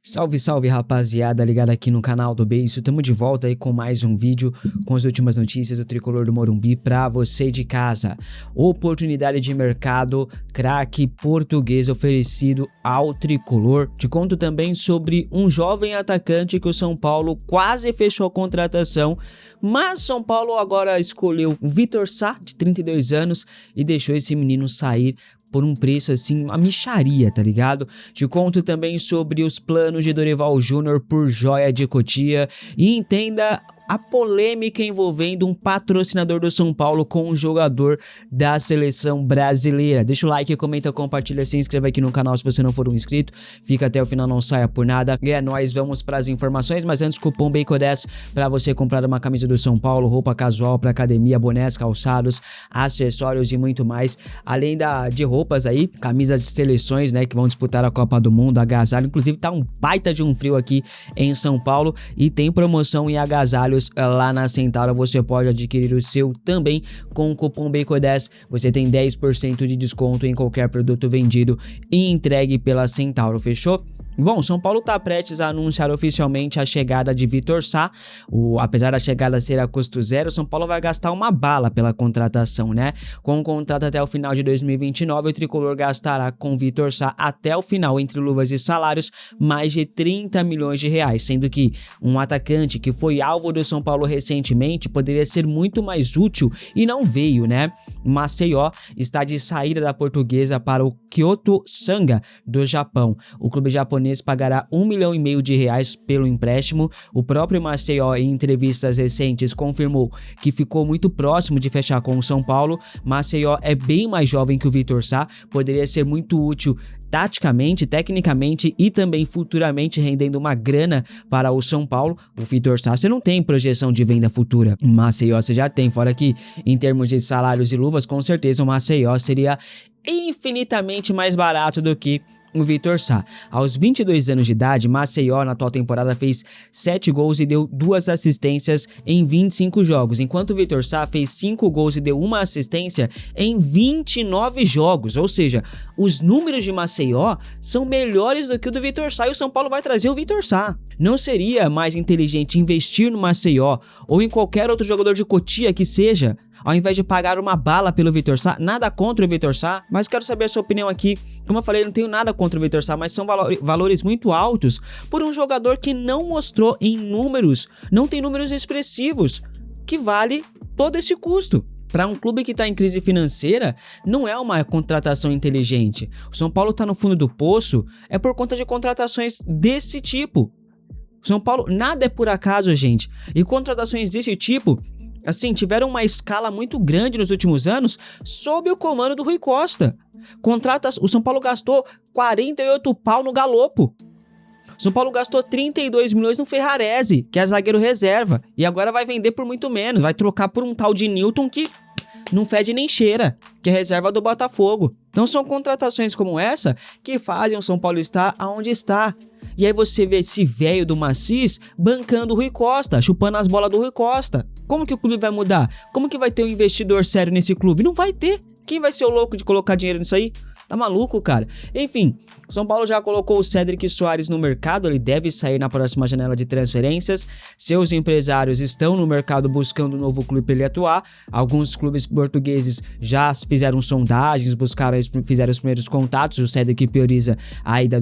Salve, salve rapaziada, ligado aqui no canal do Beiço, tamo de volta aí com mais um vídeo com as últimas notícias do Tricolor do Morumbi pra você de casa. Oportunidade de mercado, craque português oferecido ao Tricolor. Te conto também sobre um jovem atacante que o São Paulo quase fechou a contratação, mas São Paulo agora escolheu o Vitor Sá, de 32 anos, e deixou esse menino sair por um preço assim, uma mixaria, tá ligado? Te conto também sobre os planos de Dorival Júnior por Joia de Cotia e entenda a polêmica envolvendo um patrocinador do São Paulo com um jogador da seleção brasileira. Deixa o like, comenta, compartilha, se inscreva aqui no canal se você não for um inscrito. Fica até o final, não saia por nada. E é nóis, vamos para as informações, mas antes, cupom BACO10 para você comprar uma camisa do São Paulo, roupa casual para academia, bonés, calçados, acessórios e muito mais. Além de roupas aí, camisas de seleções, né, que vão disputar a Copa do Mundo, agasalho. Inclusive tá um baita de um frio aqui em São Paulo e tem promoção em agasalho lá na Centauro. Você pode adquirir o seu também com o cupom BACO10. Você tem 10% de desconto em qualquer produto vendido e entregue pela Centauro, fechou? Bom, São Paulo está prestes a anunciar oficialmente a chegada de Vitor Sá. Apesar da chegada ser a custo zero, São Paulo vai gastar uma bala pela contratação, né? Com o contrato até o final de 2029, o Tricolor gastará com Vitor Sá até o final, entre luvas e salários, mais de 30 milhões de reais, sendo que um atacante que foi alvo do São Paulo recentemente poderia ser muito mais útil e não veio, né? Maceió está de saída da Portuguesa para o Kyoto Sanga do Japão. O clube japonês pagará 1,5 milhão de reais pelo empréstimo. O próprio Maceió, em entrevistas recentes, confirmou que ficou muito próximo de fechar com o São Paulo. Maceió é bem mais jovem que o Vitor Sá, poderia ser muito útil taticamente, tecnicamente e também futuramente, rendendo uma grana para o São Paulo. O Vitor Sá você não tem projeção de venda futura, o Maceió você já tem, fora que em termos de salários e luvas, com certeza o Maceió seria infinitamente mais barato do que o Vitor Sá. Aos 22 anos de idade, Maceió na atual temporada fez 7 gols e deu 2 assistências em 25 jogos, enquanto o Vitor Sá fez 5 gols e deu 1 assistência em 29 jogos, ou seja, os números de Maceió são melhores do que o do Vitor Sá e o São Paulo vai trazer o Vitor Sá. Não seria mais inteligente investir no Maceió ou em qualquer outro jogador de Cotia que seja, ao invés de pagar uma bala pelo Vitor Sá? Nada contra o Vitor Sá, mas quero saber a sua opinião aqui. Como eu falei, não tenho nada contra o Vitor Sá, mas são valores muito altos por um jogador que não mostrou em números, não tem números expressivos, que vale todo esse custo. Para um clube que está em crise financeira, não é uma contratação inteligente. O São Paulo está no fundo do poço, é por conta de contratações desse tipo. São Paulo, nada é por acaso, gente. E contratações desse tipo, assim, tiveram uma escala muito grande nos últimos anos sob o comando do Rui Costa. O São Paulo gastou 48 pau no Galopo. O São Paulo gastou 32 milhões no Ferrarese, que é zagueiro reserva. E agora vai vender por muito menos. Vai trocar por um tal de Newton que não fede nem cheira, que é reserva do Botafogo. Então são contratações como essa que fazem o São Paulo estar aonde está. E aí você vê esse velho do Macis bancando o Rui Costa, chupando as bolas do Rui Costa. Como que o clube vai mudar? Como que vai ter um investidor sério nesse clube? Não vai ter. Quem vai ser o louco de colocar dinheiro nisso aí? Tá maluco, cara? Enfim, o São Paulo já colocou o Cédric Soares no mercado, ele deve sair na próxima janela de transferências. Seus empresários estão no mercado buscando um novo clube para ele atuar. Alguns clubes portugueses já fizeram sondagens, fizeram os primeiros contatos. O Cédric prioriza a ida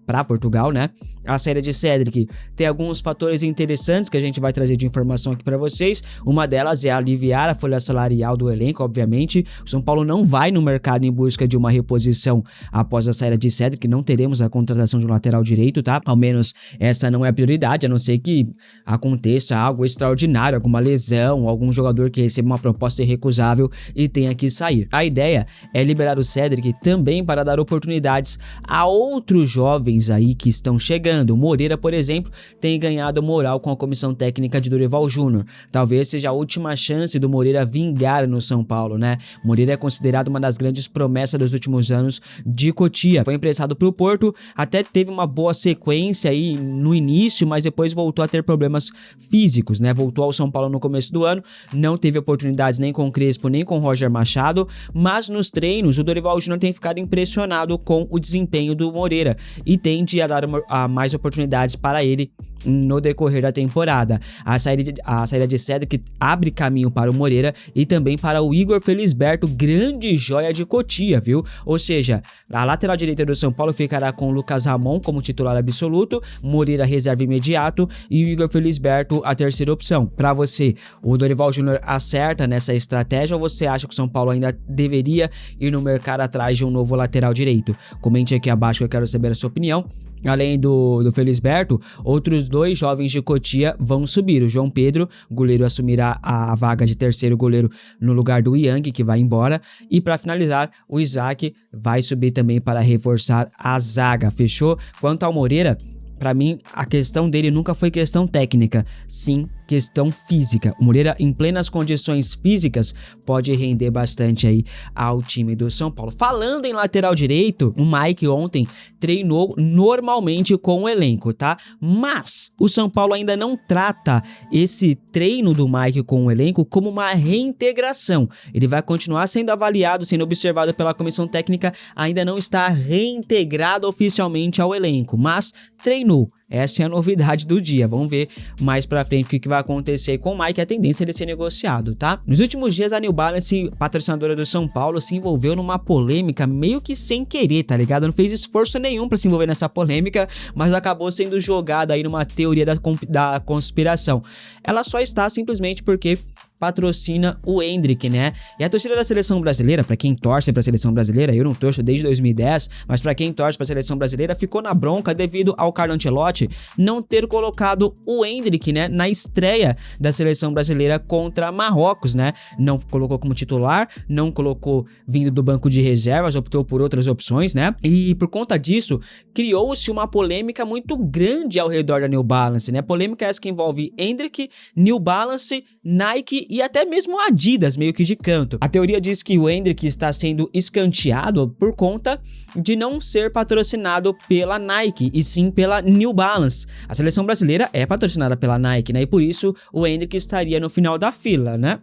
para Portugal, né? A saída de Cédric tem alguns fatores interessantes que a gente vai trazer de informação aqui para vocês. Uma delas é aliviar a folha salarial do elenco, obviamente. O São Paulo não vai no mercado em busca de uma reposição após a saída de Cédric, não teremos a contratação de um lateral direito, tá? Ao menos essa não é a prioridade, a não ser que aconteça algo extraordinário, alguma lesão, algum jogador que receba uma proposta irrecusável e tenha que sair. A ideia é liberar o Cédric também para dar oportunidades a outros jovens aí que estão chegando. O Moreira, por exemplo, tem ganhado moral com a comissão técnica de Dorival Júnior. Talvez seja a última chance do Moreira vingar no São Paulo, né? Moreira é considerado uma das grandes promessas dos últimos anos de Cotia. Cotia. Foi emprestado para o Porto, até teve uma boa sequência aí no início, mas depois voltou a ter problemas físicos, né? Voltou ao São Paulo no começo do ano, não teve oportunidades nem com o Crespo, nem com o Roger Machado, mas nos treinos o Dorival Júnior tem ficado impressionado com o desempenho do Moreira e tende a dar mais oportunidades para ele no decorrer da temporada. A saída de Cedric abre caminho para o Moreira e também para o Igor Felisberto, grande joia de Cotia, viu? Ou seja, a lateral direita do São Paulo ficará com o Lucas Ramon como titular absoluto, Moreira reserva imediato e o Igor Felisberto a terceira opção. Para você, o Dorival Júnior acerta nessa estratégia ou você acha que o São Paulo ainda deveria ir no mercado atrás de um novo lateral direito? Comente aqui abaixo que eu quero saber a sua opinião. Além do Felisberto, outros dois jovens de Cotia vão subir. O João Pedro, goleiro, assumirá a vaga de terceiro goleiro no lugar do Yang, que vai embora. E para finalizar, o Isaac vai subir também para reforçar a zaga. Fechou? Quanto ao Moreira, para mim, a questão dele nunca foi questão técnica, sim questão física. O Moreira, em plenas condições físicas, pode render bastante aí ao time do São Paulo. Falando em lateral direito, o Mike ontem treinou normalmente com o elenco, tá? Mas o São Paulo ainda não trata esse treino do Mike com o elenco como uma reintegração. Ele vai continuar sendo avaliado, sendo observado pela comissão técnica, ainda não está reintegrado oficialmente ao elenco, mas treinou. Essa é a novidade do dia. Vamos ver mais pra frente o que vai acontecer com o Mike. A tendência é ele ser negociado, tá? Nos últimos dias, a New Balance, patrocinadora do São Paulo, se envolveu numa polêmica meio que sem querer, tá ligado? Não fez esforço nenhum pra se envolver nessa polêmica, mas acabou sendo jogada aí numa teoria da conspiração. Ela só está simplesmente porque patrocina o Endrick, né? E a torcida da seleção brasileira, pra quem torce pra seleção brasileira, eu não torço desde 2010, mas pra quem torce pra seleção brasileira, ficou na bronca devido ao Carlo Ancelotti não ter colocado o Endrick, né, na estreia da seleção brasileira contra Marrocos, né? Não colocou como titular, não colocou vindo do banco de reservas, optou por outras opções, né? E por conta disso, criou-se uma polêmica muito grande ao redor da New Balance, né? Polêmica essa que envolve Endrick, New Balance, Nike e até mesmo Adidas, meio que de canto. A teoria diz que o Endrick está sendo escanteado por conta de não ser patrocinado pela Nike, e sim pela New Balance. A seleção brasileira é patrocinada pela Nike, né? E por isso o Endrick estaria no final da fila, né?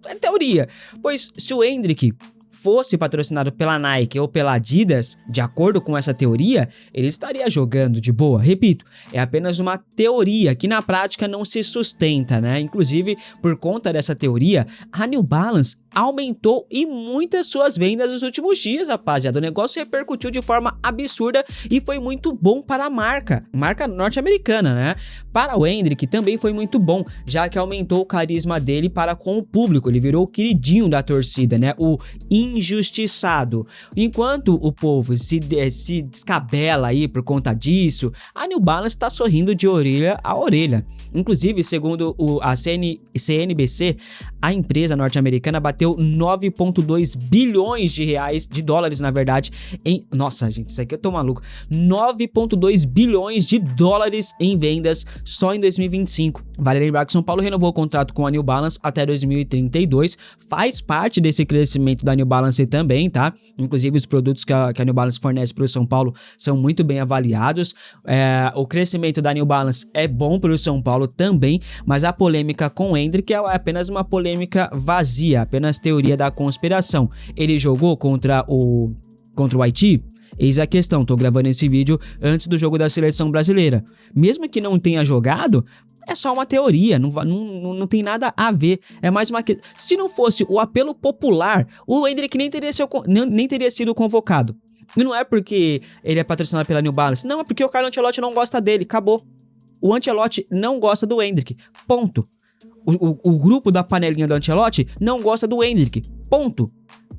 É teoria. Pois se o Endrick fosse patrocinado pela Nike ou pela Adidas, de acordo com essa teoria, ele estaria jogando de boa. Repito, é apenas uma teoria que na prática não se sustenta, né? Inclusive, por conta dessa teoria, a New Balance aumentou e muitas suas vendas nos últimos dias, rapaziada. O negócio repercutiu de forma absurda e foi muito bom para a marca norte-americana, né? Para o Endrick também foi muito bom, já que aumentou o carisma dele para com o público. Ele virou o queridinho da torcida, né? O injustiçado. Enquanto o povo se descabela aí por conta disso, a New Balance está sorrindo de orelha a orelha. Inclusive, segundo a CNBC, a empresa norte-americana bateu 9,2 bilhões de dólares, na verdade, Nossa, gente, isso aqui eu tô maluco. 9,2 bilhões de dólares em vendas só em 2025. Vale lembrar que São Paulo renovou o contrato com a New Balance até 2032. Faz parte desse crescimento da New Balance também, tá? Inclusive, os produtos que a New Balance fornece para o São Paulo são muito bem avaliados. O crescimento da New Balance é bom para o São Paulo também, mas a polêmica com o Endrick é apenas uma polêmica vazia, apenas teoria da conspiração. Ele jogou contra o Haiti? Eis a questão, tô gravando esse vídeo antes do jogo da seleção brasileira. Mesmo que não tenha jogado, é só uma teoria, não tem nada a ver. É mais uma questão. Se não fosse o apelo popular, o Endrick nem teria sido convocado. E não é porque ele é patrocinado pela New Balance, não, é porque o Carlo Ancelotti não gosta dele, acabou. O Ancelotti não gosta do Endrick, ponto. O grupo da panelinha do Ancelotti não gosta do Endrick, ponto.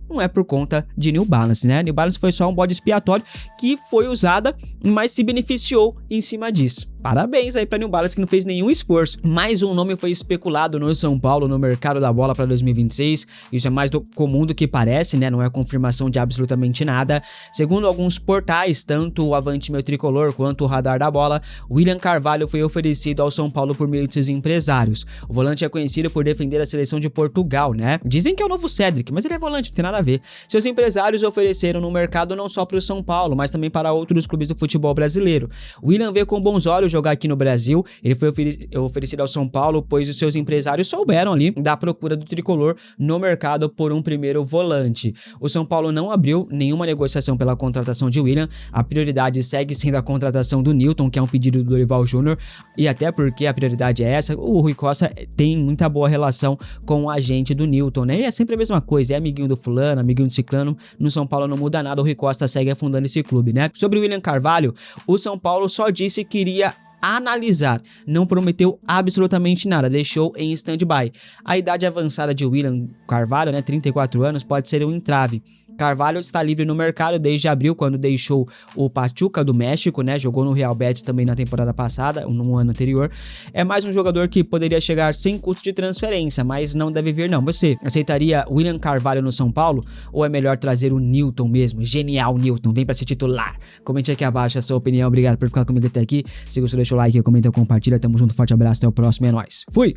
Não é por conta de New Balance, né? New Balance foi só um bode expiatório que foi usada, mas se beneficiou em cima disso. Parabéns aí pra New Balance que não fez nenhum esforço. Mais um nome foi especulado no São Paulo, no mercado da bola para 2026. Isso é mais comum do que parece, né? Não é confirmação de absolutamente nada. Segundo alguns portais, tanto o Avante Meu Tricolor quanto o Radar da Bola, William Carvalho foi oferecido ao São Paulo por meio de seus empresários. O volante é conhecido por defender a seleção de Portugal, né? Dizem que é o novo Cedric, mas ele é volante, não tem nada para ver. Seus empresários ofereceram no mercado não só para o São Paulo, mas também para outros clubes do futebol brasileiro. O Willian vê com bons olhos jogar aqui no Brasil, ele foi oferecido ao São Paulo, pois os seus empresários souberam ali da procura do tricolor no mercado por um primeiro volante. O São Paulo não abriu nenhuma negociação pela contratação de Willian, a prioridade segue sendo a contratação do Newton, que é um pedido do Dorival Júnior, e até porque a prioridade é essa, o Rui Costa tem muita boa relação com o agente do Newton, né? E é sempre a mesma coisa, é amiguinho do fulano, amiguinho do ciclano, no São Paulo não muda nada, o Rui Costa segue afundando esse clube, né? Sobre o Willian Carvalho, o São Paulo só disse que iria analisar, não prometeu absolutamente nada, deixou em stand-by. A idade avançada de Willian Carvalho, né, 34 anos, pode ser um entrave. Carvalho está livre no mercado desde abril, quando deixou o Pachuca do México, né? Jogou no Real Betis também na temporada passada, no ano anterior. É mais um jogador que poderia chegar sem custo de transferência, mas não deve vir não. Você aceitaria Willian Carvalho no São Paulo? Ou é melhor trazer o Newton mesmo? Genial, Newton, vem para ser titular. Comente aqui abaixo a sua opinião, obrigado por ficar comigo até aqui. Se gostou, deixa o like, comenta, compartilha. Tamo junto, forte abraço, até o próximo, é nóis. Fui!